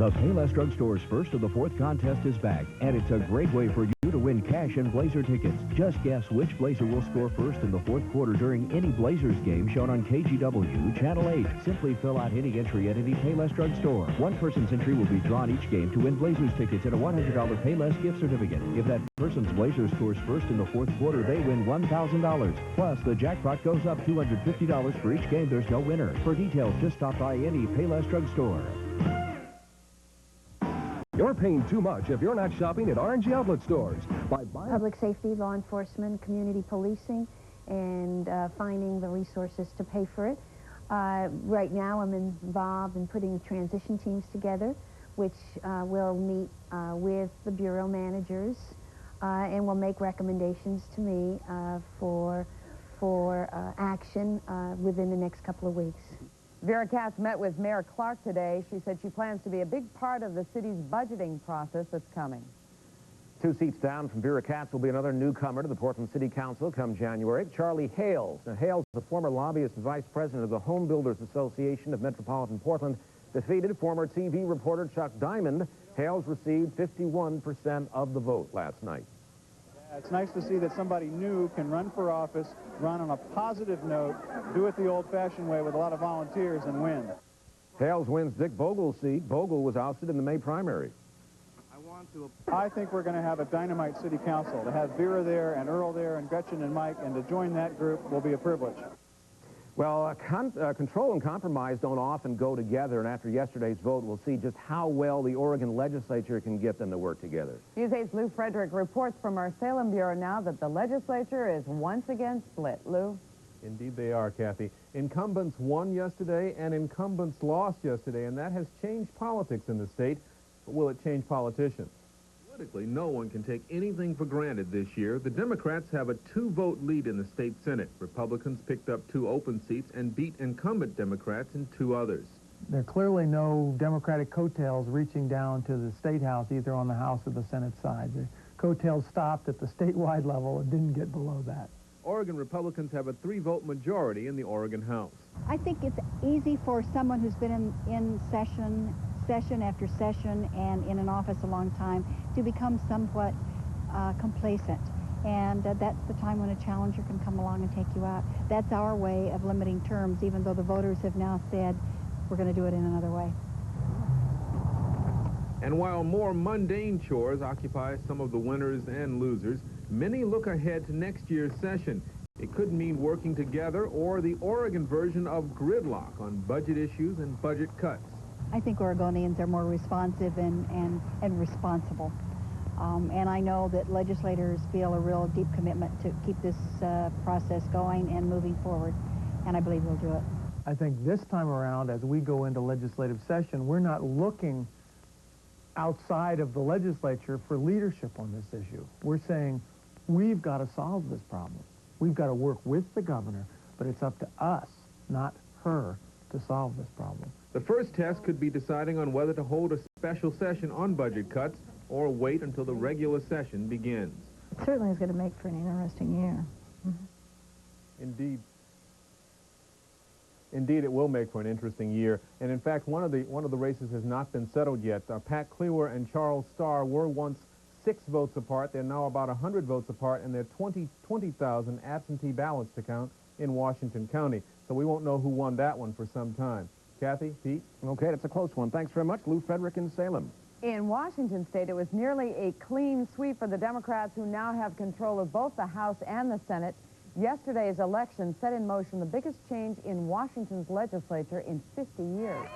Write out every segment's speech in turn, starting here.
The Payless Drugstore's first of the fourth contest is back, and it's a great way for you to win cash and Blazer tickets. Just guess which Blazer will score first in the fourth quarter during any Blazers game shown on KGW, Channel 8. Simply fill out any entry at any Payless Drugstore. One person's entry will be drawn each game to win Blazers tickets and a $100 Payless gift certificate. If that person's Blazer scores first in the fourth quarter, they win $1,000. Plus, the jackpot goes up $250 for each game. There's no winner. For details, just stop by any Payless Drugstore. You're paying too much if you're not shopping at R&G outlet stores. By buying public safety, law enforcement, community policing, and finding the resources to pay for it. Right now, I'm involved in putting transition teams together, which will meet with the bureau managers and will make recommendations to me for action within the next couple of weeks. Vera Katz met with Mayor Clark today. She said she plans to be a big part of the city's budgeting process that's coming. 2 seats down from Vera Katz will be another newcomer to the Portland City Council come January, Charlie Hales. Now, Hales, the former lobbyist and vice president of the Home Builders Association of Metropolitan Portland, defeated former TV reporter Chuck Diamond. Hales received 51% of the vote last night. It's nice to see that somebody new can run for office, run on a positive note, do it the old-fashioned way with a lot of volunteers, and win. Hales wins Dick Vogel's seat. Vogel was ousted in the May primary. I think we're going to have a dynamite city council. To have Vera there and Earl there and Gretchen and Mike, and to join that group will be a privilege. Well, control and compromise don't often go together, and after yesterday's vote, we'll see just how well the Oregon legislature can get them to work together. News 8's Lou Frederick reports from our Salem Bureau now that the legislature is once again split. Lou? Indeed they are, Kathy. Incumbents won yesterday and incumbents lost yesterday, and that has changed politics in the state. But will it change politicians? Politically, no one can take anything for granted this year. The Democrats have a 2-vote lead in the state Senate. Republicans picked up 2 open seats and beat incumbent Democrats in 2 others. There are clearly no Democratic coattails reaching down to the State House, either on the House or the Senate side. The coattails stopped at the statewide level and didn't get below that. Oregon Republicans have a 3-vote majority in the Oregon House. I think it's easy for someone who's been in session after session and in an office a long time to become somewhat complacent. And that's the time when a challenger can come along and take you out. That's our way of limiting terms, even though the voters have now said we're going to do it in another way. And while more mundane chores occupy some of the winners and losers, many look ahead to next year's session. It could mean working together or the Oregon version of gridlock on budget issues and budget cuts. I think Oregonians are more responsive and responsible. And I know that legislators feel a real deep commitment to keep this process going and moving forward, and I believe we'll do it. I think this time around, as we go into legislative session, we're not looking outside of the legislature for leadership on this issue. We're saying we've got to solve this problem. We've got to work with the governor, but it's up to us, not her, to solve this problem. The first test could be deciding on whether to hold a special session on budget cuts or wait until the regular session begins. It certainly is going to make for an interesting year. Indeed. Indeed, it will make for an interesting year. And in fact, one of the races has not been settled yet. Pat Cleaver and Charles Starr were once 6 votes apart. They're now about 100 votes apart, and there are 20,000 absentee ballots to count in Washington County. So we won't know who won that one for some time. Kathy, Pete? Okay, that's a close one. Thanks very much, Lou Frederick in Salem. In Washington State, it was nearly a clean sweep for the Democrats, who now have control of both the House and the Senate. Yesterday's election set in motion the biggest change in Washington's legislature in 50 years.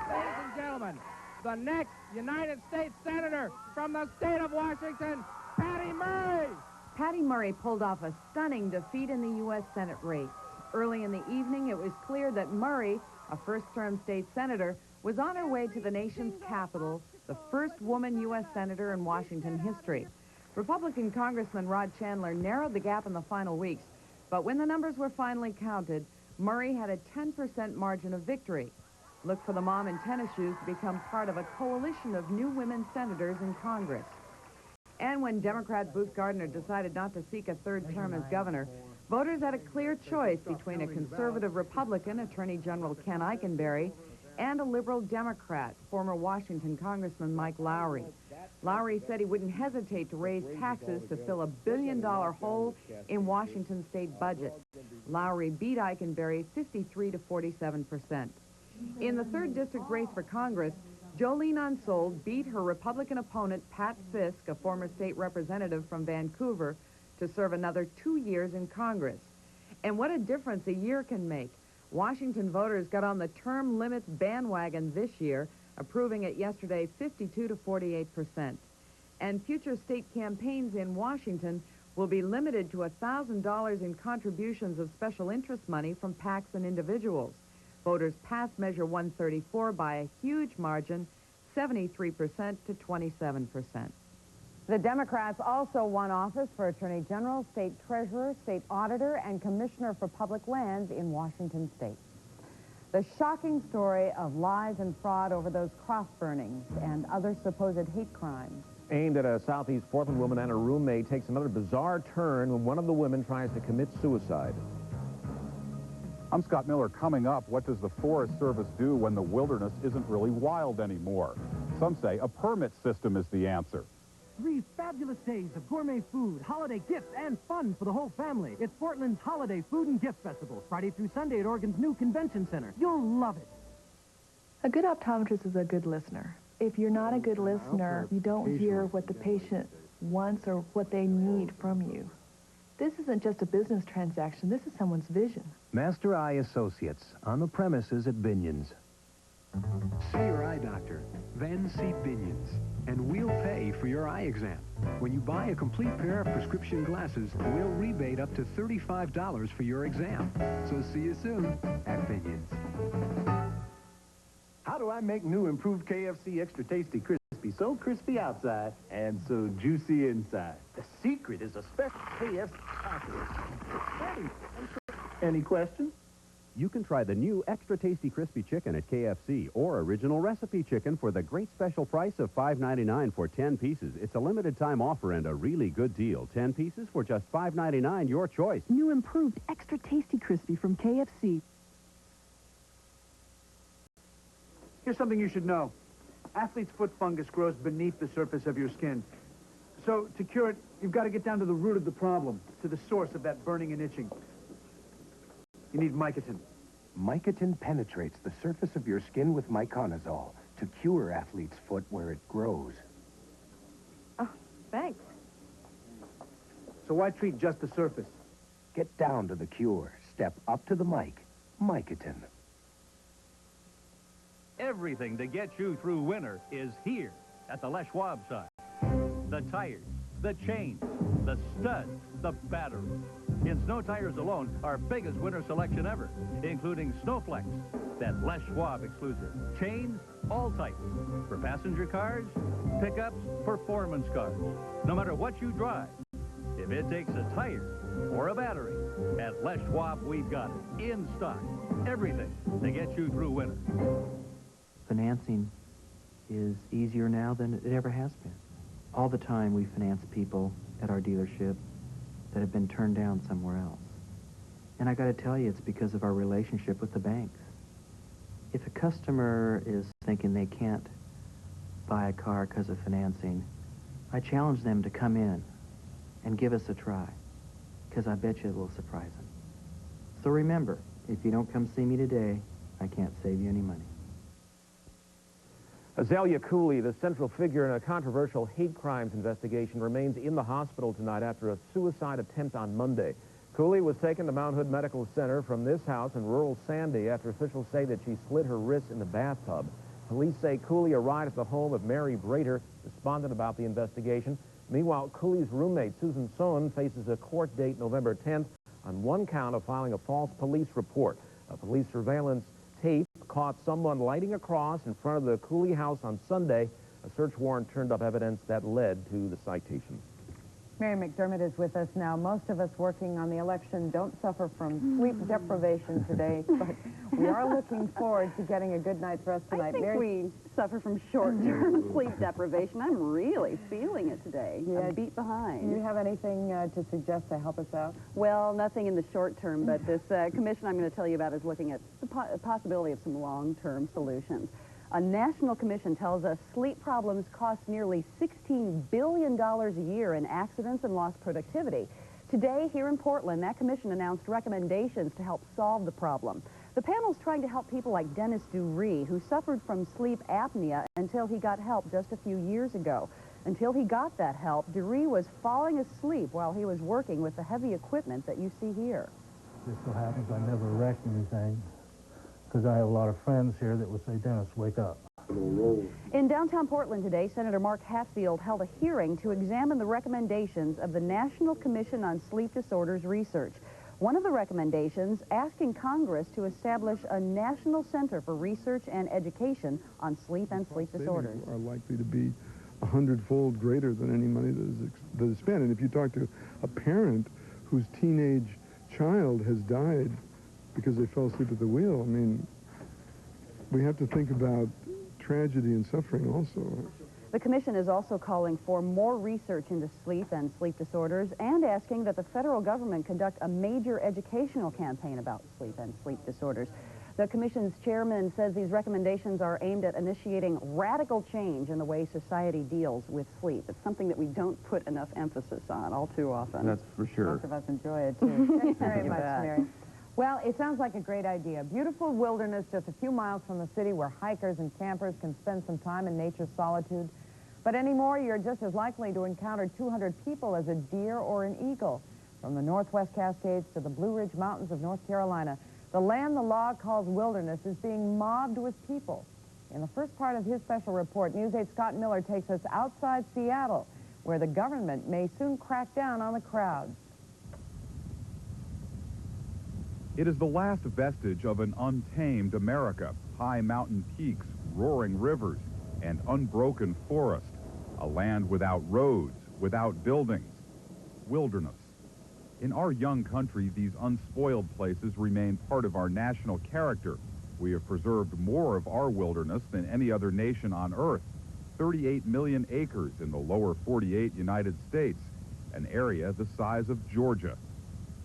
Ladies and gentlemen, the next United States Senator from the state of Washington, Patty Murray. Patty Murray pulled off a stunning defeat in the U.S. Senate race. Early in the evening, it was clear that Murray, a first-term state senator, was on her way to the nation's capital, the first woman U.S. senator in Washington history. Republican Congressman Rod Chandler narrowed the gap in the final weeks, but when the numbers were finally counted, Murray had a 10% margin of victory. Look for the mom in tennis shoes to become part of a coalition of new women senators in Congress. And when Democrat Booth Gardner decided not to seek a third term as governor, voters had a clear choice between a conservative Republican, Attorney General Ken Eikenberry, and a liberal Democrat, former Washington Congressman Mike Lowry. Lowry said he wouldn't hesitate to raise taxes to fill a billion-dollar hole in Washington's state budget. Lowry beat Eikenberry 53 to 47%. In the 3rd District race for Congress, Jolene Unsold beat her Republican opponent, Pat Fisk, a former state representative from Vancouver, to serve another 2 years in Congress. And what a difference a year can make. Washington voters got on the term limits bandwagon this year, approving it yesterday 52 to 48%. And future state campaigns in Washington will be limited to $1,000 in contributions of special interest money from PACs and individuals. Voters passed Measure 134 by a huge margin, 73% to 27%. The Democrats also won office for Attorney General, State Treasurer, State Auditor, and Commissioner for Public Lands in Washington State. The shocking story of lies and fraud over those cross burnings and other supposed hate crimes. Aimed at a Southeast Portland woman and her roommate takes another bizarre turn when one of the women tries to commit suicide. I'm Scott Miller. Coming up, what does the Forest Service do when the wilderness isn't really wild anymore? Some say a permit system is the answer. 3 fabulous days of gourmet food, holiday gifts, and fun for the whole family. It's Portland's Holiday Food and Gift Festival, Friday through Sunday at Oregon's new convention center. You'll love it. A good optometrist is a good listener. If you're not a good listener, you don't hear what the patient wants or what they need from you. This isn't just a business transaction. This is someone's vision. Master Eye Associates, on the premises at Binion's. See your eye doctor, then see Binion's, and we'll pay for your eye exam. When you buy a complete pair of prescription glasses, we'll rebate up to $35 for your exam. So see you soon at Binion's. How do I make new improved KFC Extra Tasty Crispy so crispy outside and so juicy inside? The secret is a special KFC package. Any questions? You can try the new Extra Tasty Crispy Chicken at KFC or Original Recipe Chicken for the great special price of $5.99 for 10 pieces. It's a limited time offer and a really good deal. 10 pieces for just $5.99, your choice. New improved Extra Tasty Crispy from KFC. Here's something you should know. Athlete's foot fungus grows beneath the surface of your skin. So to cure it, you've got to get down to the root of the problem, to the source of that burning and itching. You need Mycotin. Mycotin penetrates the surface of your skin with miconazole to cure athlete's foot where it grows. Oh, thanks. So why treat just the surface? Get down to the cure. Step up to the Mycotin. Everything to get you through winter is here at the Les Schwab side. The tires, the chains, the studs, the batteries. In snow tires alone, our biggest winter selection ever, including Snowflex, that Les Schwab exclusive. Chains, all types. For passenger cars, pickups, performance cars. No matter what you drive, if it takes a tire or a battery, at Les Schwab, we've got it. In stock. Everything to get you through winter. Financing is easier now than it ever has been. All the time we finance people at our dealership that have been turned down somewhere else. And I got to tell you, it's because of our relationship with the banks. If a customer is thinking they can't buy a car because of financing, I challenge them to come in and give us a try, because I bet you it will surprise them. So remember, if you don't come see me today, I can't save you any money. Azalea Cooley, the central figure in a controversial hate crimes investigation, remains in the hospital tonight after a suicide attempt on Monday. Cooley was taken to Mount Hood Medical Center from this house in rural Sandy after officials say that she slit her wrists in the bathtub. Police say Cooley arrived at the home of Mary Brader, despondent about the investigation. Meanwhile, Cooley's roommate, Susan Sohn, faces a court date November 10th on one count of filing a false police report. A police surveillance tape caught someone lighting a cross in front of the Cooley house on Sunday. A search warrant turned up evidence that led to the citation. Mary McDermott is with us now. Most of us working on the election don't suffer from sleep deprivation today, but we are looking forward to getting a good night's rest tonight. I think we suffer from short-term sleep deprivation. I'm really feeling it today. Yeah. I'm beat behind. Do you have anything to suggest to help us out? Well, nothing in the short term, but this commission I'm going to tell you about is looking at the possibility of some long-term solutions. A national commission tells us sleep problems cost nearly $16 billion a year in accidents and lost productivity. Today, here in Portland, that commission announced recommendations to help solve the problem. The panel's trying to help people like Dennis Dury, who suffered from sleep apnea until he got help just a few years ago. Until he got that help, Dury was falling asleep while he was working with the heavy equipment that you see here. Just so happens I never wrecked anything, because I have a lot of friends here that would say, Dennis, wake up. In downtown Portland today, Senator Mark Hatfield held a hearing to examine the recommendations of the National Commission on Sleep Disorders Research. One of the recommendations asking Congress to establish a national center for research and education on sleep and sleep disorders. Are likely to be 100-fold greater than any money that is spent. And if you talk to a parent whose teenage child has died because they fell asleep at the wheel, I mean, we have to think about tragedy and suffering also. The commission is also calling for more research into sleep and sleep disorders and asking that the federal government conduct a major educational campaign about sleep and sleep disorders. The commission's chairman says these recommendations are aimed at initiating radical change in the way society deals with sleep. It's something that we don't put enough emphasis on all too often. That's for sure. Most of us enjoy it, too. Thanks very You much, bet. Mary. Well, it sounds like a great idea. Beautiful wilderness just a few miles from the city where hikers and campers can spend some time in nature's solitude. But anymore, you're just as likely to encounter 200 people as a deer or an eagle. From the Northwest Cascades to the Blue Ridge Mountains of North Carolina, the land the law calls wilderness is being mobbed with people. In the first part of his special report, News 8's Scott Miller takes us outside Seattle, where the government may soon crack down on the crowds. It is the last vestige of an untamed America. High mountain peaks, roaring rivers, and unbroken forest. A land without roads, without buildings. Wilderness. In our young country, these unspoiled places remain part of our national character. We have preserved more of our wilderness than any other nation on Earth. 38 million acres in the lower 48 United States, an area the size of Georgia.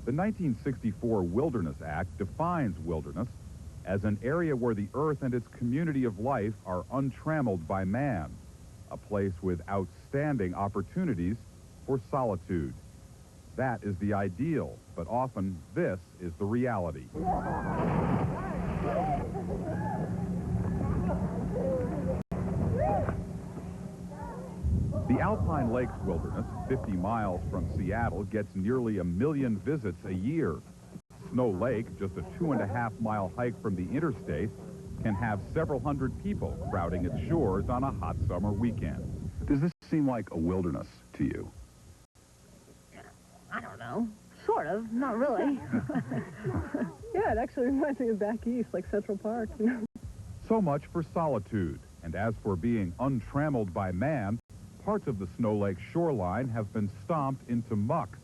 The 1964 Wilderness Act defines wilderness as an area where the earth and its community of life are untrammeled by man, a place with outstanding opportunities for solitude. That is the ideal, but often this is the reality. The Alpine Lakes Wilderness, 50 miles from Seattle, gets nearly 1 million visits a year. Snow Lake, just a 2.5-mile hike from the interstate, can have several hundred people crowding its shores on a hot summer weekend. Does this seem like a wilderness to you? I don't know. Sort of. Not really. Yeah, it actually reminds me of back east, like Central Park, you know. So much for solitude. And as for being untrammeled by man, parts of the Snow Lake shoreline have been stomped into muck.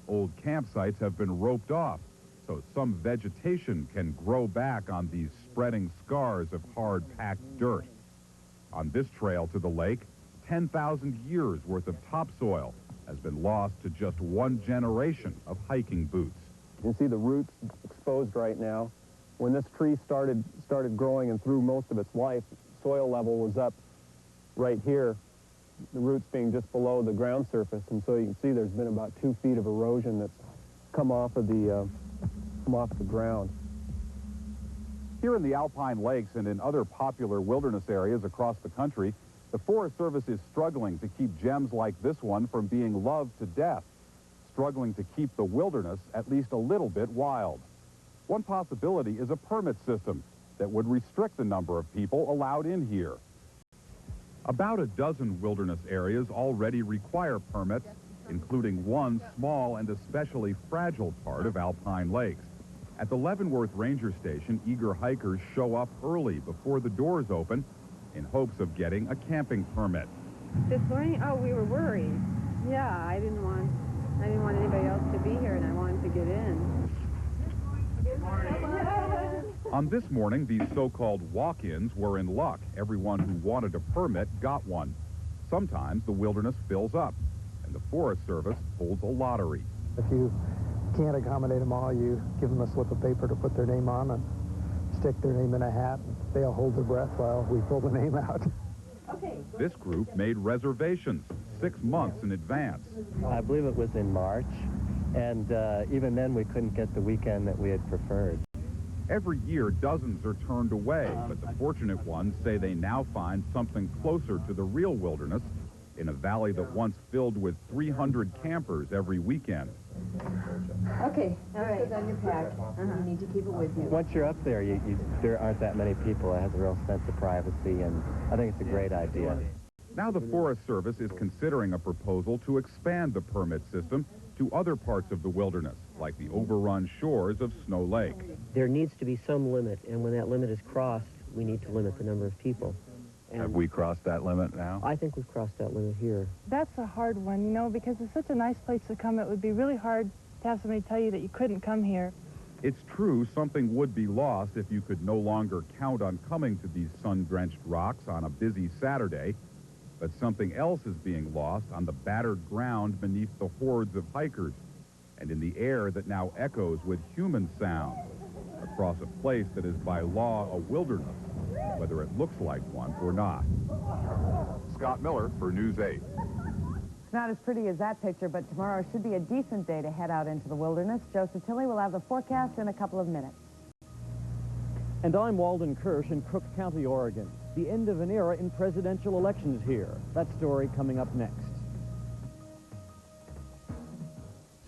Old campsites have been roped off, so some vegetation can grow back on these spreading scars of hard-packed dirt. On this trail to the lake, 10,000 years worth of topsoil has been lost to just one generation of hiking boots. You can see the roots exposed right now. When this tree started growing and through most of its life, soil level was up right here, the roots being just below the ground surface, and so you can see there's been about 2 feet of erosion that's come off of the ground. Here in the Alpine Lakes and in other popular wilderness areas across the country, the Forest Service is struggling to keep gems like this one from being loved to death, struggling to keep the wilderness at least a little bit wild. One possibility is a permit system that would restrict the number of people allowed in here. About a dozen wilderness areas already require permits, including one small and especially fragile part of Alpine Lakes. At the Leavenworth Ranger Station, eager hikers show up early before the doors open in hopes of getting a camping permit. This morning, oh, we were worried. Yeah, I didn't want anybody else to be here, and I wanted to get in. On this morning, these so-called walk-ins were in luck. Everyone who wanted a permit got one. Sometimes the wilderness fills up, and the Forest Service holds a lottery. If you can't accommodate them all, you give them a slip of paper to put their name on and stick their name in a hat. They'll hold their breath while we pull the name out. Okay. This group made reservations 6 months in advance. I believe it was in March, and even then we couldn't get the weekend that we had preferred. Every year, dozens are turned away, but the fortunate ones say they now find something closer to the real wilderness in a valley that once filled with 300 campers every weekend. Okay, now let's go down your pack. You need to keep it with you. Once you're up there, there aren't that many people. It has a real sense of privacy, and I think it's a great idea. Now the Forest Service is considering a proposal to expand the permit system to other parts of the wilderness, like the overrun shores of Snow Lake. There needs to be some limit, and when that limit is crossed, we need to limit the number of people. And have we crossed that limit now? I think we've crossed that limit here. That's a hard one, you know, because it's such a nice place to come. It would be really hard to have somebody tell you that you couldn't come here. It's true something would be lost if you could no longer count on coming to these sun-drenched rocks on a busy Saturday, but something else is being lost on the battered ground beneath the hordes of hikers and in the air that now echoes with human sounds across a place that is by law a wilderness, whether it looks like one or not. Scott Miller for News 8. It's not as pretty as that picture, but tomorrow should be a decent day to head out into the wilderness. Joe Satilli will have the forecast in a couple of minutes. And I'm Walden Kirsch in Crook County, Oregon. The end of an era in presidential elections here. That story coming up next.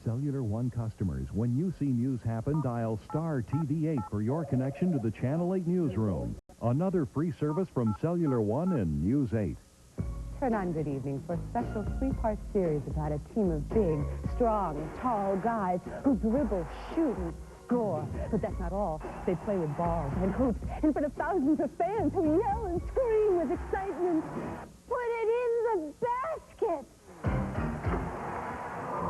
Cellular One customers, when you see news happen, dial star TV8 for your connection to the Channel 8 newsroom. Another free service from Cellular One and News 8. Turn on Good Evening for a special 3-part series about a team of big, strong, tall guys who dribble, shoot, and score. But that's not all. They play with balls and hoops in front of thousands of fans who yell and scream with excitement. Put it in the basket!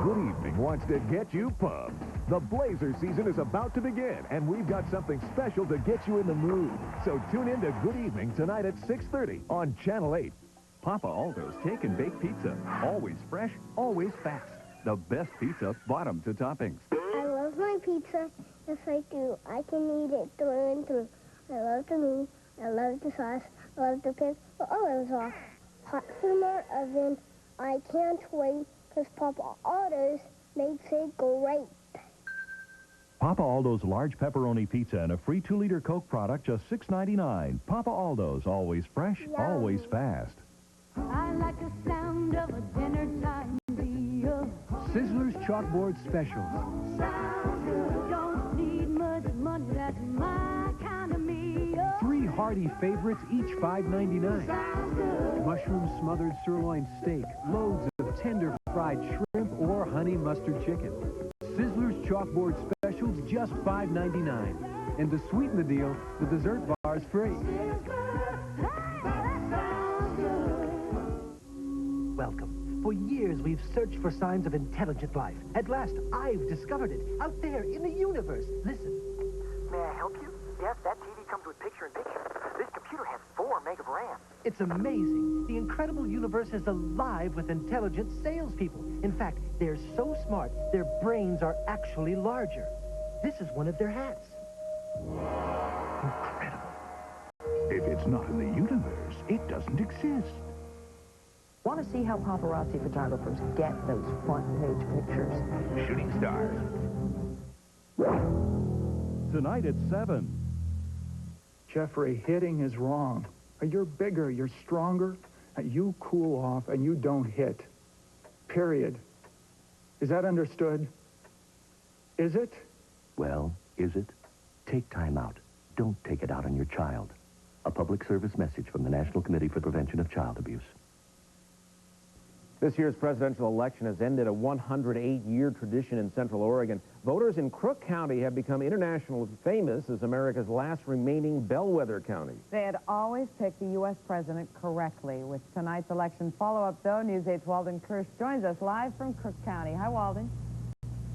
Good Evening wants to get you pumped. The Blazer season is about to begin, and we've got something special to get you in the mood. So tune in to Good Evening tonight at 6:30 on Channel 8. Papa Aldo's Take and Bake Pizza. Always fresh, always fast. The best pizza, bottom to toppings. I love my pizza. Yes, I do. I can eat it through and through. I love the meat. I love the sauce. I love the pig. Oh, it was all hot from our oven. I can't wait because Papa Aldo's makes it great. Papa Aldo's large pepperoni pizza and a free 2-liter Coke product, just $6.99. Papa Aldo's, always fresh, always fast. I like the sound of a dinner time meal. Sizzler's Chalkboard Specials. Sounds good, don't need much money, that's my kind of meal. 3 hearty favorites, each $5.99. Mushroom smothered sirloin steak, loads of tender fried shrimp or honey mustard chicken. Sizzler's Chalkboard Specials, just $5.99. And to sweeten the deal, the dessert bar is free. Welcome. For years, we've searched for signs of intelligent life. At last, I've discovered it. Out there in the universe. Listen. May I help you? Yes, that TV comes with picture-in-picture. This computer has 4 meg of RAM. It's amazing. The incredible universe is alive with intelligent salespeople. In fact, they're so smart, their brains are actually larger. This is one of their hats. Incredible. If it's not in the universe, it doesn't exist. Want to see how paparazzi photographers get those front-page pictures? Shooting stars. Tonight at 7. Jeffrey, hitting is wrong. You're bigger, you're stronger, you cool off, and you don't hit. Period. Is that understood? Is it? Well, is it? Take time out. Don't take it out on your child. A public service message from the National Committee for Prevention of Child Abuse. This year's presidential election has ended a 108-year tradition in Central Oregon. Voters in Crook County have become internationally famous as America's last remaining bellwether county. They had always picked the U.S. president correctly. With tonight's election follow-up, though, News 8's Walden Kirsch joins us live from Crook County. Hi, Walden.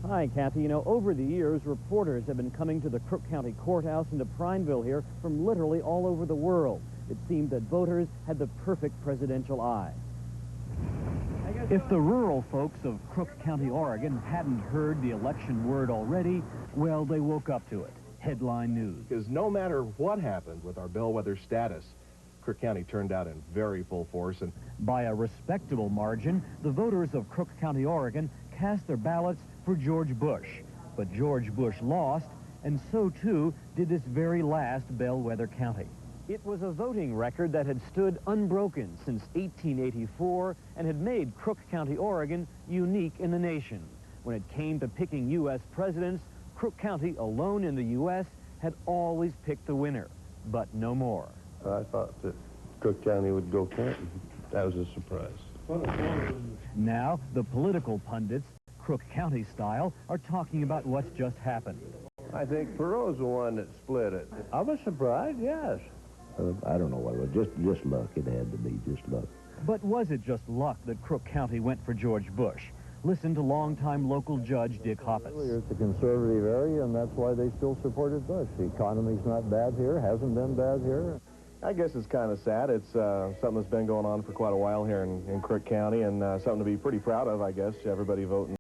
Hi, Kathy. You know, over the years, reporters have been coming to the Crook County Courthouse and to Prineville here from literally all over the world. It seemed that voters had the perfect presidential eye. If the rural folks of Crook County, Oregon hadn't heard the election word already, well, they woke up to it. Headline news. Because no matter what happened with our bellwether status, Crook County turned out in very full force. And by a respectable margin, the voters of Crook County, Oregon cast their ballots for George Bush. But George Bush lost, and so too did this very last bellwether county. It was a voting record that had stood unbroken since 1884 and had made Crook County, Oregon unique in the nation. When it came to picking U.S. presidents, Crook County, alone in the U.S., had always picked the winner, but no more. I thought that Crook County would go Clinton. That was a surprise. Now, the political pundits, Crook County style, are talking about what's just happened. I think Perot's the one that split it. I was surprised, yes. I don't know what it was. Just luck. It had to be just luck. But was it just luck that Crook County went for George Bush? Listen to longtime local judge Dick Hoppus. It's a conservative area, and that's why they still supported Bush. The economy's not bad here, hasn't been bad here. I guess it's kind of sad. It's something that's been going on for quite a while here in Crook County, and something to be pretty proud of, I guess. Everybody voting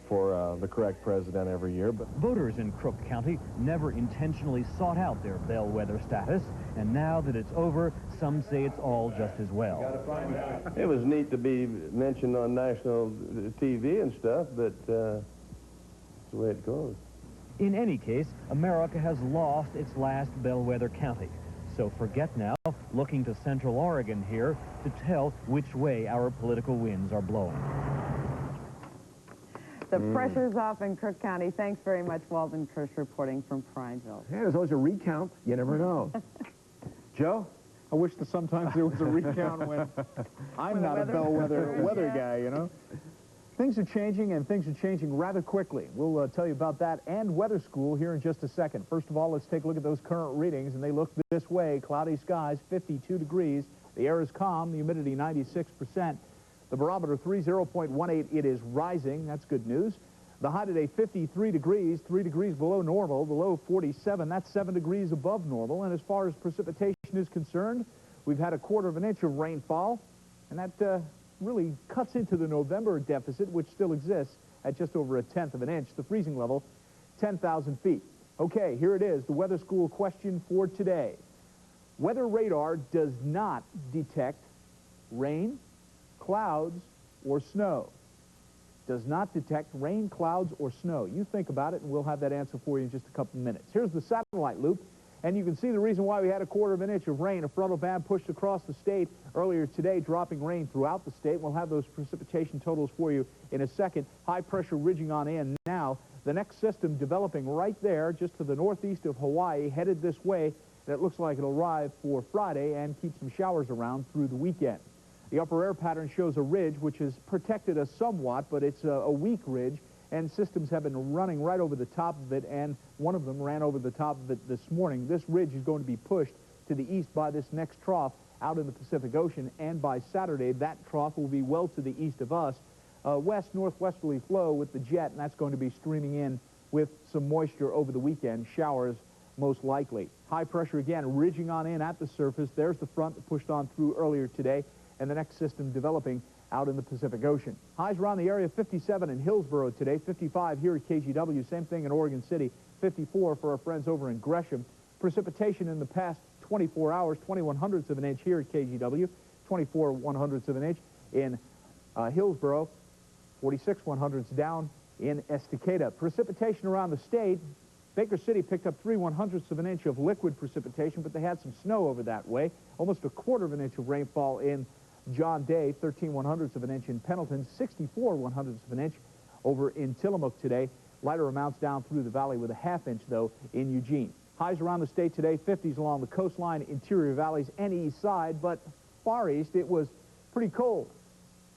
for the correct president every year. But voters in Crook County never intentionally sought out their bellwether status, and now that it's over, some say it's all just as well. It was neat to be mentioned on national TV and stuff, but it's the way it goes. In any case, America has lost its last bellwether county. So forget now looking to Central Oregon here to tell which way our political winds are blowing. The pressure's off in Crook County. Thanks very much, Walden Kirsch, reporting from Prineville. Yeah, there's always a recount. You never know. Joe? I wish that sometimes there was a recount when I'm not a bellwether weather guy, you know. Things are changing, and things are changing rather quickly. We'll tell you about that and weather school here in just a second. First of all, let's take a look at those current readings, and they look this way. Cloudy skies, 52 degrees. The air is calm, the humidity 96%. The barometer 30.18, it is rising. That's good news. The high today, 53 degrees, 3 degrees below normal. The low, 47. That's 7 degrees above normal. And as far as precipitation is concerned, we've had a quarter of an inch of rainfall, and that really cuts into the November deficit, which still exists at just over a tenth of an inch. The freezing level, 10,000 feet. Okay, here it is, the weather school question for today. Weather radar does not detect rain, clouds, or snow. Does not detect rain, clouds, or snow. You think about it, and we'll have that answer for you in just a couple of minutes. Here's the satellite loop, and you can see the reason why we had a quarter of an inch of rain. A frontal band pushed across the state earlier today, dropping rain throughout the state. We'll have those precipitation totals for you in a second. High pressure ridging on in now. The next system developing right there, just to the northeast of Hawaii, headed this way. And it looks like it'll arrive for Friday and keep some showers around through the weekend. The upper air pattern shows a ridge which has protected us somewhat, but it's a weak ridge, and systems have been running right over the top of it, and one of them ran over the top of it this morning. This ridge is going to be pushed to the east by this next trough out in the Pacific Ocean, and by Saturday, that trough will be well to the east of us. West-northwesterly flow with the jet, and that's going to be streaming in with some moisture over the weekend. Showers most likely. High pressure again, ridging on in at the surface. There's the front that pushed on through earlier today, and the next system developing out in the Pacific Ocean. Highs around the area, 57 in Hillsborough today, 55 here at KGW, same thing in Oregon City, 54 for our friends over in Gresham. Precipitation in the past 24 hours, 21/100ths of an inch here at KGW, 24/100ths of an inch in Hillsborough, 46/100ths down in Estacada. Precipitation around the state, Baker City picked up 3/100ths of an inch of liquid precipitation, but they had some snow over that way. Almost a quarter of an inch of rainfall in John Day, 13/100ths of an inch in Pendleton, 64/100ths of an inch over in Tillamook today. Lighter amounts down through the valley with a ½ inch, though, in Eugene. Highs around the state today, 50s along the coastline, interior valleys, and east side, but far east it was pretty cold.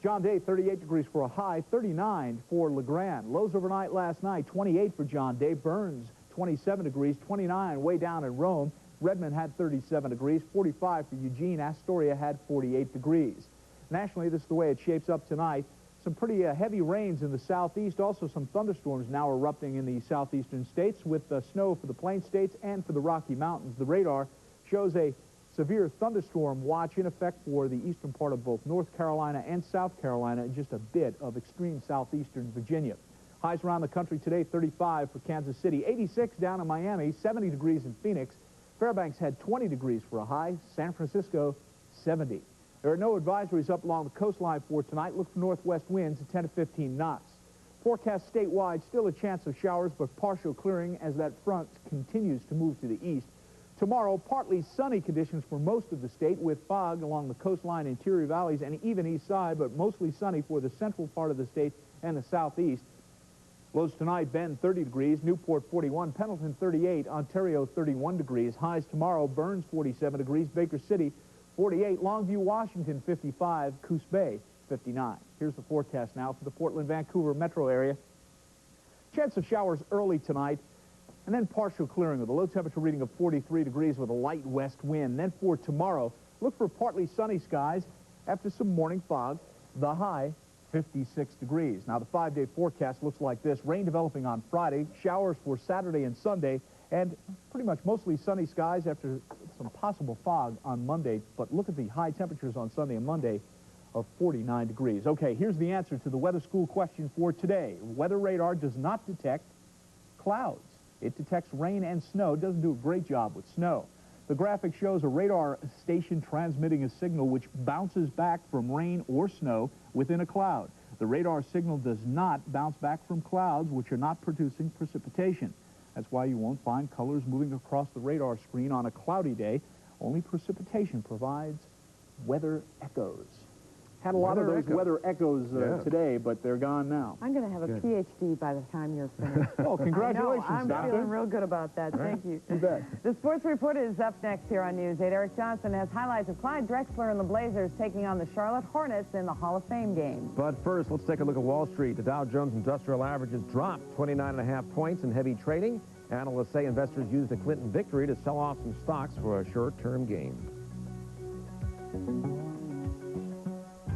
John Day, 38 degrees for a high, 39 for LeGrand. Lows overnight last night, 28 for John Day. Burns, 27 degrees, 29 way down in Rome. Redmond had 37 degrees, 45 for Eugene. Astoria had 48 degrees. Nationally, this is the way it shapes up tonight. Some pretty heavy rains in the southeast. Also, some thunderstorms now erupting in the southeastern states with snow for the Plain States and for the Rocky Mountains. The radar shows a severe thunderstorm watch in effect for the eastern part of both North Carolina and South Carolina and just a bit of extreme southeastern Virginia. Highs around the country today, 35 for Kansas City, 86 down in Miami, 70 degrees in Phoenix. Fairbanks had 20 degrees for a high, San Francisco 70. There are no advisories up along the coastline for tonight. Look for northwest winds at 10 to 15 knots. Forecast statewide, still a chance of showers, but partial clearing as that front continues to move to the east. Tomorrow, partly sunny conditions for most of the state with fog along the coastline, interior valleys, and even east side, but mostly sunny for the central part of the state and the southeast. Lows tonight, Bend 30 degrees, Newport 41, Pendleton 38, Ontario 31 degrees. Highs tomorrow, Burns 47 degrees, Baker City 48, Longview, Washington 55, Coos Bay 59. Here's the forecast now for the Portland, Vancouver metro area. Chance of showers early tonight, and then partial clearing with a low temperature reading of 43 degrees with a light west wind. Then for tomorrow, look for partly sunny skies after some morning fog. The high, 56 degrees. Now, the 5-day forecast looks like this. Rain developing on Friday, showers for Saturday and Sunday, and pretty much mostly sunny skies after some possible fog on Monday. But look at the high temperatures on Sunday and Monday of 49 degrees. Okay, here's the answer to the weather school question for today. Weather radar does not detect clouds. It detects rain and snow. It doesn't do a great job with snow. The graphic shows a radar station transmitting a signal which bounces back from rain or snow within a cloud. The radar signal does not bounce back from clouds which are not producing precipitation. That's why you won't find colors moving across the radar screen on a cloudy day. Only precipitation provides weather echoes. Had a lot of those weather echoes today, but they're gone now. I'm going to have a PhD by the time you're finished. Oh, congratulations, I'm Doctor. feeling real good about that. Thank you. You bet. The Sports Report is up next here on News 8. Eric Johnson has highlights of Clyde Drexler and the Blazers taking on the Charlotte Hornets in the Hall of Fame game. But first, let's take a look at Wall Street. The Dow Jones Industrial Averages dropped 29.5 points in heavy trading. Analysts say investors used the Clinton victory to sell off some stocks for a short-term gain.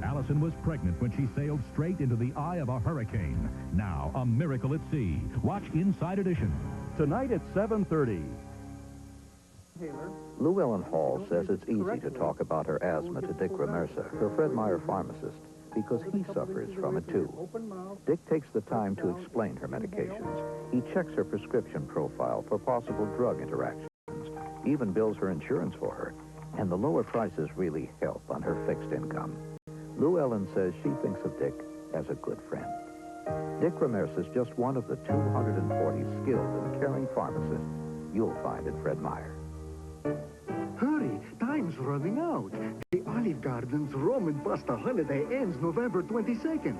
Allison was pregnant when she sailed straight into the eye of a hurricane. Now, a miracle at sea. Watch Inside Edition. Tonight at 7:30. Llewellyn Hall says it's easy to talk about her asthma to Dick Ramersa, her Fred Meyer pharmacist, because he suffers from it too. Dick takes the time to explain her medications. He checks her prescription profile for possible drug interactions, even bills her insurance for her, and the lower prices really help on her fixed income. Llewellyn says she thinks of Dick as a good friend. Dick Ramirez is just one of the 240 skilled and caring pharmacists you'll find at Fred Meyer. Hurry, time's running out. The Olive Garden's Roman pasta holiday ends November 22nd.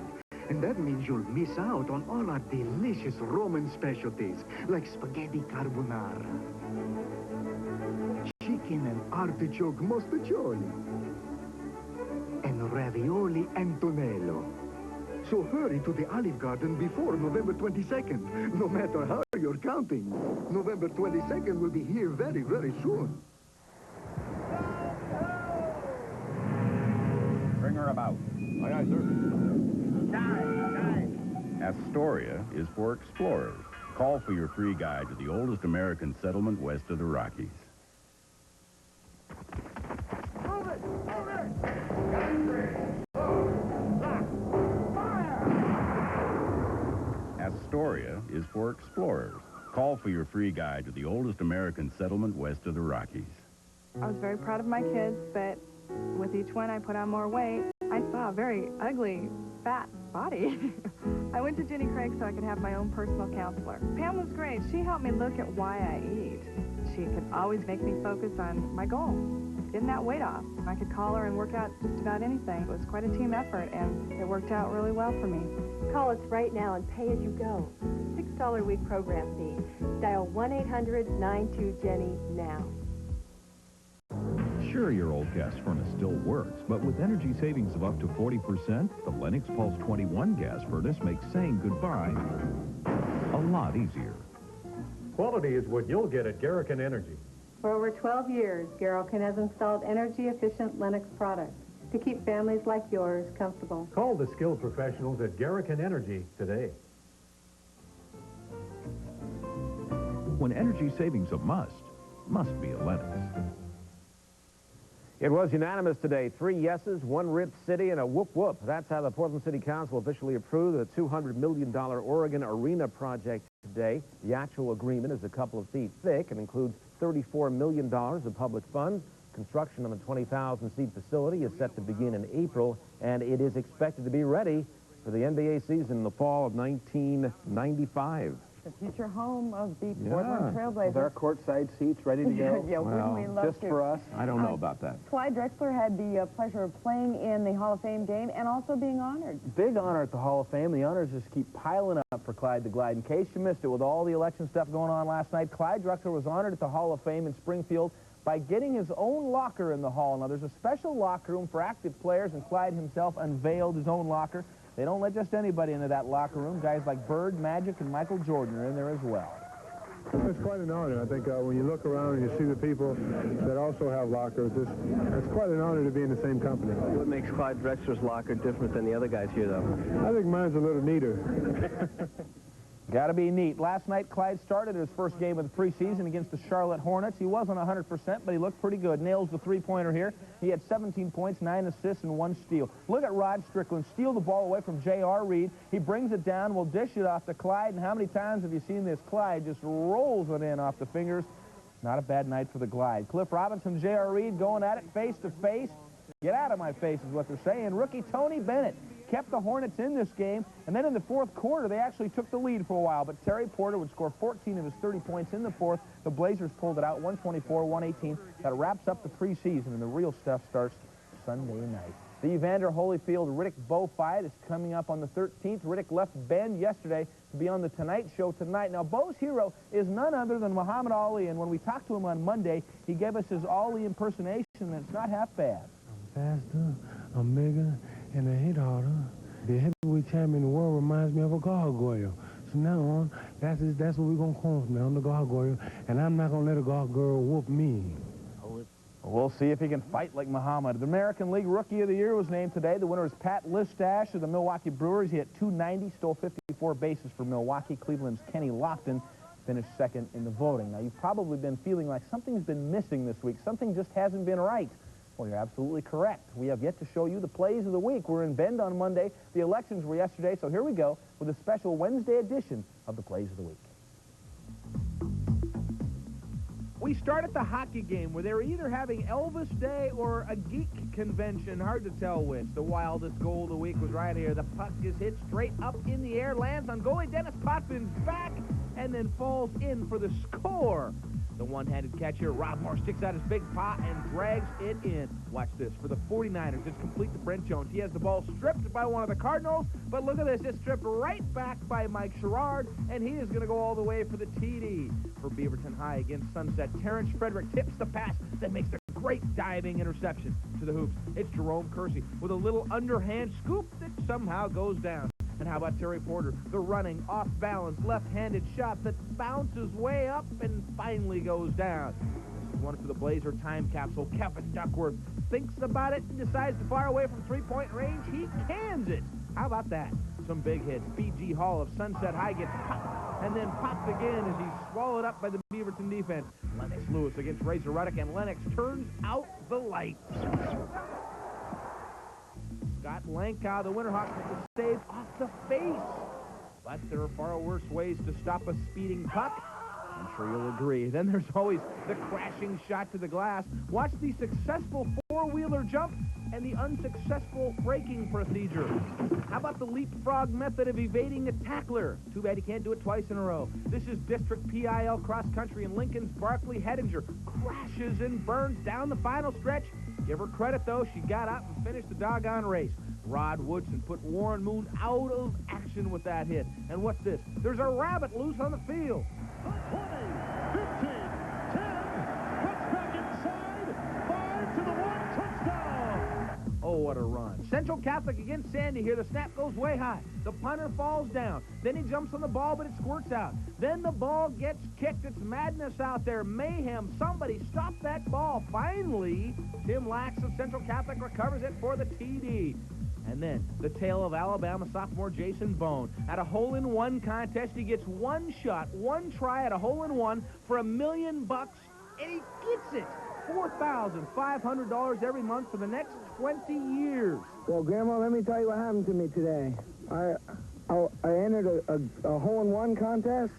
And that means you'll miss out on all our delicious Roman specialties, like spaghetti carbonara, chicken and artichoke mostaccioli, and ravioli Antonello. So hurry to the Olive Garden before November 22nd. No matter how you're counting, November 22nd will be here very, very soon. Bring her about. Aye, aye, sir. Astoria is for explorers. Call for your free guide to the oldest American settlement west of the Rockies. Move it! Move it! Astoria is for explorers. Call for your free guide to the oldest American settlement west of the Rockies. I was very proud of my kids, but with each one I put on more weight. I saw a very ugly, fat body. I went to Jenny Craig so I could have my own personal counselor. Pam was great. She helped me look at why I eat. She could always make me focus on my goal, getting that weight off. I could call her and work out just about anything. It was quite a team effort, and it worked out really well for me. Call us right now and pay as you go. $6 a week program fee. Dial 1-800-92-JENNY now. Sure, your old gas furnace still works, but with energy savings of up to 40%, the Lennox Pulse 21 gas furnace makes saying goodbye a lot easier. Quality is what you'll get at Garrican Energy. For over 12 years, Garrican has installed energy-efficient Lennox products to keep families like yours comfortable. Call the skilled professionals at Garrican Energy today. When energy savings a must be a Lennox. It was unanimous today. 3 yeses, 1 Rip City, and a whoop-whoop. That's how the Portland City Council officially approved the $200 million Oregon Arena project today. The actual agreement is a couple of feet thick and includes $34 million of public funds. Construction on the 20,000-seat facility is set to begin in April, and it is expected to be ready for the NBA season in the fall of 1995. The future home of the Portland Trailblazers. With our courtside seats ready to go. Yeah, wouldn't we love just to? for us. I don't know about that. Clyde Drexler had the pleasure of playing in the Hall of Fame game and also being honored. Big honor at the Hall of Fame. The honors just keep piling up for Clyde the Glide. In case you missed it, with all the election stuff going on last night, Clyde Drexler was honored at the Hall of Fame in Springfield by getting his own locker in the hall. Now, there's a special locker room for active players, and Clyde himself unveiled his own locker. They don't let just anybody into that locker room. Guys like Bird, Magic, and Michael Jordan are in there as well. It's quite an honor. I think when you look around and you see the people that also have lockers, it's quite an honor to be in the same company. What makes Clyde Drexler's locker different than the other guys here, though? I think mine's a little neater. Got to be neat. Last night, Clyde started his first game of the preseason against the Charlotte Hornets. He wasn't 100%, but he looked pretty good. Nails the three-pointer here. He had 17 points, 9 assists, and 1 steal. Look at Rod Strickland steal the ball away from J.R. Reed. He brings it down, will dish it off to Clyde. And how many times have you seen this? Clyde just rolls it in off the fingers. Not a bad night for the Glide. Cliff Robinson, J.R. Reed going at it face-to-face. Get out of my face is what they're saying. Rookie Tony Bennett kept the Hornets in this game, and then in the fourth quarter, they actually took the lead for a while, but Terry Porter would score 14 of his 30 points in the fourth. The Blazers pulled it out, 124-118. That wraps up the preseason, and the real stuff starts Sunday night. The Evander Holyfield-Riddick Bowe fight is coming up on the 13th. Riddick left Bend yesterday to be on the Tonight Show tonight. Now, Bowe's hero is none other than Muhammad Ali, and when we talked to him on Monday, he gave us his Ali impersonation, and it's not half bad. I'm faster, I'm bigger, and I hit harder. The heavyweight champion in the world reminds me of a gargoyle. So now on, that's what we're going to call me. I'm the gargoyle, and I'm not going to let a gargoyle whoop me. We'll see if he can fight like Muhammad. The American League Rookie of the Year was named today. The winner is Pat Listash of the Milwaukee Brewers. He hit .290, stole 54 bases for Milwaukee. Cleveland's Kenny Lofton finished second in the voting. Now, you've probably been feeling like something's been missing this week. Something just hasn't been right. Well, you're absolutely correct. We have yet to show you the plays of the week. We're in Bend on Monday. The elections were yesterday, so here we go with a special Wednesday edition of the plays of the week. We start at the hockey game where they're either having Elvis Day or a geek convention. Hard to tell which. The wildest goal of the week was right here. The puck is hit straight up in the air, lands on goalie Dennis Potvin's back, and then falls in for the score. The one-handed catch here, Rob Moore sticks out his big paw and drags it in. Watch this. For the 49ers, it's complete to Brent Jones. He has the ball stripped by one of the Cardinals, but look at this. It's stripped right back by Mike Sherrard, and he is going to go all the way for the TD. For Beaverton High against Sunset, Terrence Frederick tips the pass that makes the great diving interception to the hoops. It's Jerome Kersey with a little underhand scoop that somehow goes down. And how about Terry Porter, the running, off-balance, left-handed shot that bounces way up and finally goes down. This is one for the Blazer time capsule. Kevin Duckworth thinks about it and decides to fire away from three-point range. He cans it. How about that? Some big hits. B.G. Hall of Sunset High gets popped and then popped again as he's swallowed up by the Beaverton defense. Lennox Lewis against Razor Ruddock, and Lennox turns out the lights. Scott Lankow, the Winterhawks, with the save off the face. But there are far worse ways to stop a speeding puck. I'm sure you'll agree. Then there's always the crashing shot to the glass. Watch the successful four-wheeler jump and the unsuccessful braking procedure. How about the leapfrog method of evading a tackler? Too bad he can't do it twice in a row. This is District PIL cross country, and Lincoln's Barkley Hedinger crashes and burns down the final stretch. Give her credit, though. She got out and finished the doggone race. Rod Woodson put Warren Moon out of action with that hit. And what's this? There's a rabbit loose on the field. 20, 15, 10, cuts back inside, 5 to the water run. Central Catholic against Sandy here. The snap goes way high. The punter falls down. Then he jumps on the ball, but it squirts out. Then the ball gets kicked. It's madness out there. Mayhem. Somebody stop that ball. Finally, Tim Lax of Central Catholic recovers it for the TD. And then the tale of Alabama sophomore Jason Bone. At a hole-in-one contest, he gets one shot, one try at a hole-in-one for $1 million, and he gets it. $4,500 every month for the next 20 years. Well, Grandma, let me tell you what happened to me today. I entered a hole-in-one contest,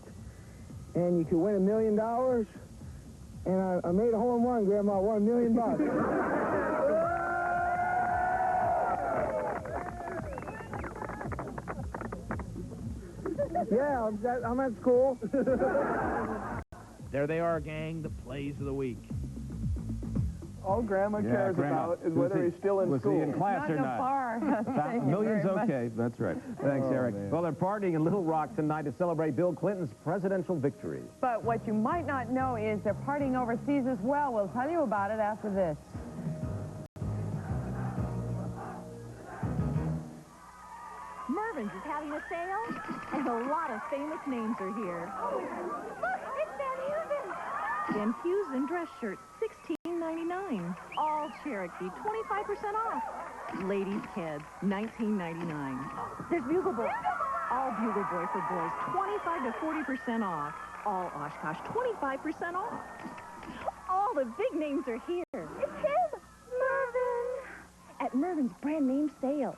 and you could win $1 million. And I made a hole-in-one, Grandma. I won $1 million. Yeah, I'm at school. There they are, gang, the plays of the week. All Grandma cares about is whether he's still in school. Was he in class or not? Millions, okay. That's right. Thanks, Eric. Man. Well, they're partying in Little Rock tonight to celebrate Bill Clinton's presidential victory. But what you might not know is they're partying overseas as well. We'll tell you about it after this. Mervyn's is having a sale, and a lot of famous names are here. Look, it's Van Heusen. Van Heusen dress shirts, $16.99. All Cherokee, 25% off. Ladies' kids, $19.99. There's Bugle Boy. All Bugle Boy for boys, 25 to 40% off. All Oshkosh, 25% off. All the big names are here. It's him, Mervyn. At Mervyn's brand name sales.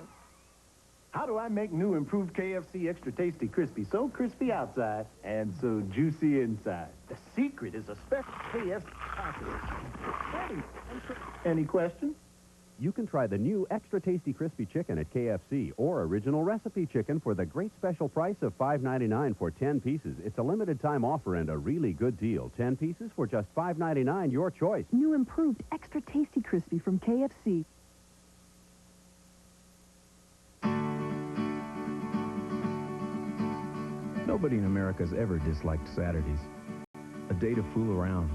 How do I make new improved KFC Extra Tasty Crispy? So crispy outside and so juicy inside. The secret is a special KFC package. Any questions? You can try the new Extra Tasty Crispy Chicken at KFC or Original Recipe Chicken for the great special price of $5.99 for 10 pieces. It's a limited time offer and a really good deal. 10 pieces for just $5.99, your choice. New improved Extra Tasty Crispy from KFC. Nobody in America has ever disliked Saturdays. A day to fool around,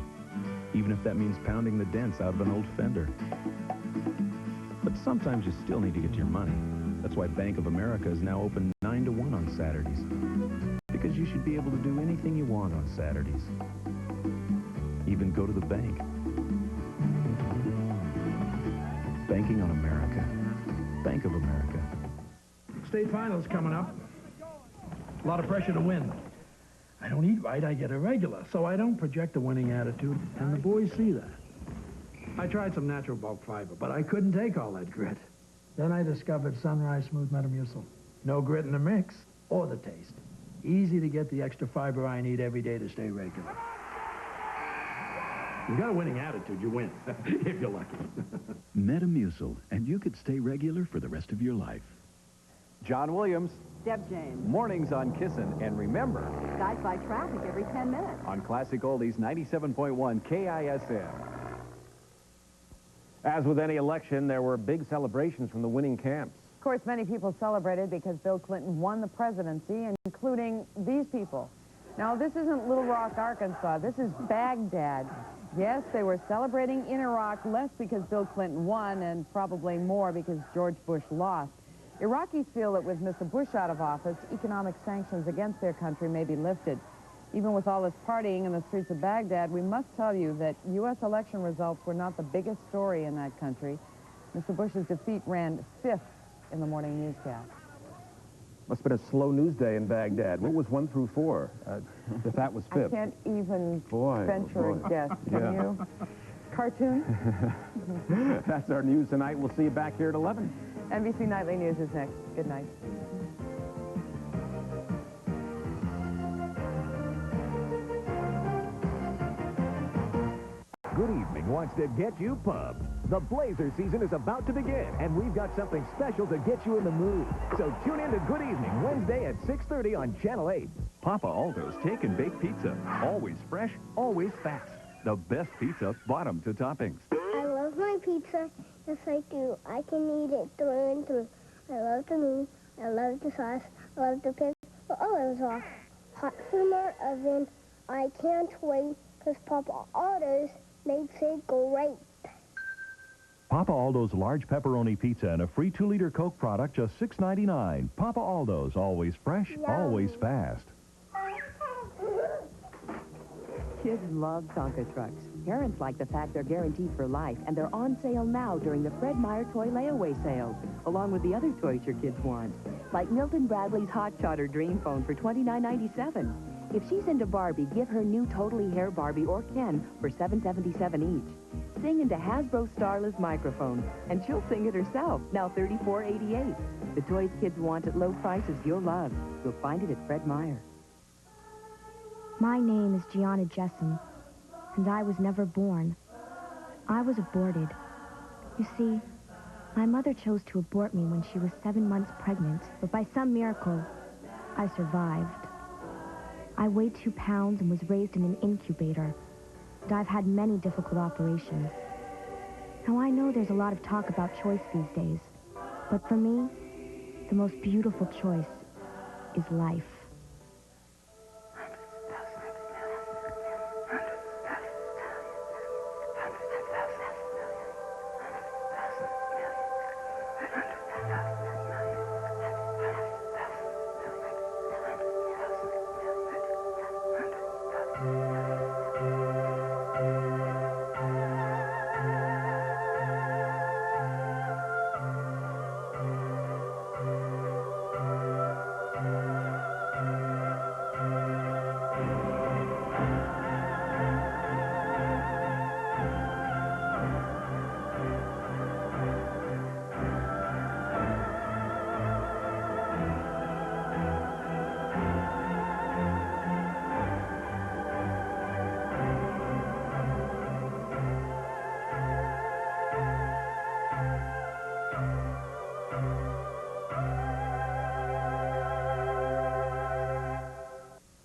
even if that means pounding the dents out of an old fender. But sometimes you still need to get your money. That's why Bank of America is now open 9 to 1 on Saturdays. Because you should be able to do anything you want on Saturdays. Even go to the bank. Banking on America. Bank of America. State finals coming up. A lot of pressure to win. I don't eat right, I get irregular, so I don't project a winning attitude, and the boys see that. I tried some natural bulk fiber, but I couldn't take all that grit. Then I discovered Sunrise Smooth Metamucil. No grit in the mix or the taste. Easy to get the extra fiber I need every day to stay regular. You got a winning attitude, you win, if you're lucky. Metamucil, and you could stay regular for the rest of your life. John Williams. Deb James. Mornings on Kissin'. And remember, Guides by traffic every 10 minutes. on Classic Oldies 97.1 KISM. As with any election, there were big celebrations from the winning camps. Of course, many people celebrated because Bill Clinton won the presidency, including these people. Now, this isn't Little Rock, Arkansas. This is Baghdad. Yes, they were celebrating in Iraq less because Bill Clinton won and probably more because George Bush lost. Iraqis feel that with Mr. Bush out of office, economic sanctions against their country may be lifted. Even with all this partying in the streets of Baghdad, we must tell you that U.S. election results were not the biggest story in that country. Mr. Bush's defeat ran 5th in the morning newscast. Must have been a slow news day in Baghdad. What was 1 through 4? If that was 5th. I can't even Boy, venture a guess. Can you? Cartoon? That's our news tonight. We'll see you back here at 11. NBC Nightly News is next. Good night. Good evening wants to get you pumped. The Blazer season is about to begin, and we've got something special to get you in the mood. So tune in to Good Evening Wednesday at 6:30 on Channel 8. Papa Aldo's Take and Bake Pizza. Always fresh, always fast. The best pizza, bottom to toppings. I love my pizza. Yes, I do. I can eat it through and through. I love the meat. I love the sauce. I love the pizza. Oh, it was off. Hot from our oven. I can't wait because Papa Aldo's makes it great. Papa Aldo's large pepperoni pizza and a free 2-liter Coke product, just $6.99. Papa Aldo's, always fresh, always fast. Kids love Tonka trucks. Parents like the fact they're guaranteed for life, and they're on sale now during the Fred Meyer Toy Layaway Sale, along with the other toys your kids want, like Milton Bradley's Hot Shot or Dream Phone for $29.97. If she's into Barbie, give her new Totally Hair Barbie or Ken for $7.77 each. Sing into Hasbro Starless microphone, and she'll sing it herself, now $34.88. The toys kids want at low prices you'll love. You'll find it at Fred Meyer. My name is Gianna Jessen, and I was never born. I was aborted. You see, my mother chose to abort me when she was 7 months pregnant, but by some miracle, I survived. I weighed 2 pounds and was raised in an incubator, and I've had many difficult operations. Now, I know there's a lot of talk about choice these days, but for me, the most beautiful choice is life.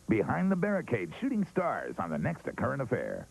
Behind the Barricade, shooting stars on the next A Current Affair.